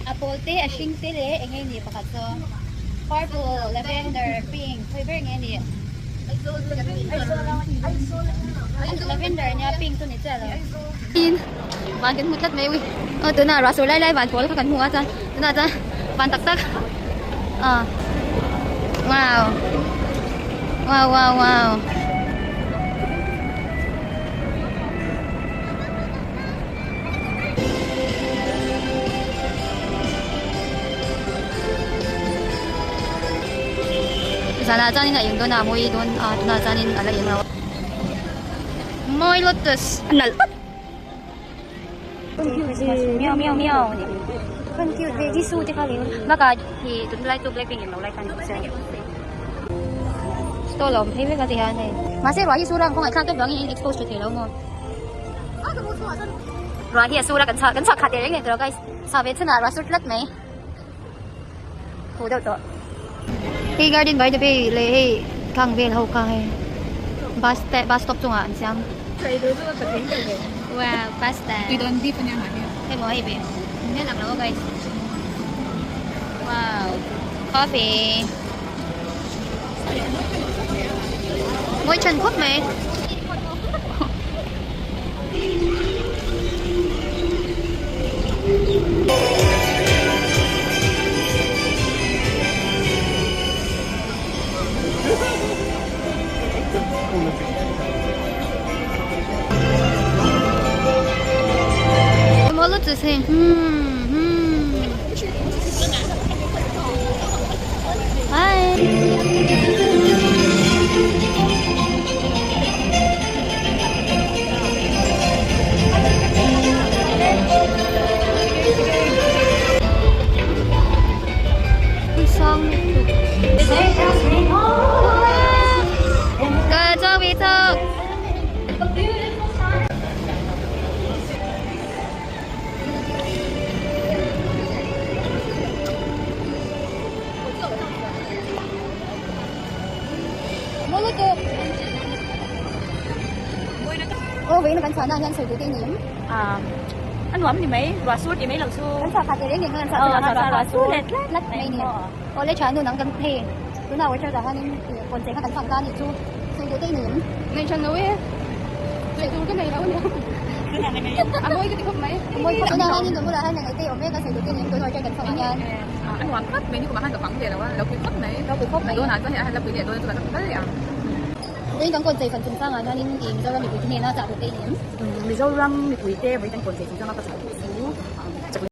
Apple tea, ashing tea le, ingay ni pakatso. Purple, lavender, pink, flavor ingay ni. Lavender niya, pink to ni Chalo. Bạn kính một chất mấy ui. Từ nào ra số lại lại bạn phố là cần mua ra. Từ nào ra bạn tắc tắc. Wow. Wow wow wow. Sana janin ayun doon na moy doon doon na janin ala yung raw. Moy lotus. Anal. Meow meow meow. Con cute về Jisoo thì kali. Baka thì tụi lại tụi Blackpink yung lại kan siya. Sto lom thấy mấy cái gì này. Mà sẽ rồi Jisoo lang không ai khác cái bang expose cho thế đâu mà. Rồi Jisoo là kan sa khát đấy nghe rồi guys. Sao biết thế nào rồi sút lết mấy. Thủ đâu đó. Hey Garden by the Bay le kang vel ho kang he. Bus stop chung an siam. Wow, pasta. Đi đơn đi phân nhà hả? Cái món gì vậy? Nhớ làm đâu guys. Wow, coffee. Ngồi chân cốt mày. Mọi lúc xem. Hi. Xong. Cơ cho bị thương. Ô vị nó cảnh sát nhân sự tự tin nhiễm. Anh ngắm thì mấy loạt suốt thì mấy lần suốt. Cảnh sát khát tiền đến cảnh sát loạt suốt lết mấy nè. Ô lấy chán đồ nắng cần thề. Cứ nào chơi cả hai nên còn sẽ cảnh sát ra thì chú. Sự tự tin nhiễm. Nên chân núi á. Chạy tu cái này đâu nữa. Môi cái không mấy. Môi cái nào hai nhưng mà hai ngày tiêu mấy cái sự tự tin nhiễm tôi nói chơi cảnh sát nhân. Anh ngắm khắp mấy nhưng mà hai cái phẳng tiền là đâu cái khắp này. Đâu cái khắp này. Tôi nói có thể là cái tiền tôi là cái gì à. Đây đang còn 4份仲生啊，因為呢件就諗住佢天氣啦，就佢幾點？你就諗你回家，咪等過4分鐘啦，不就？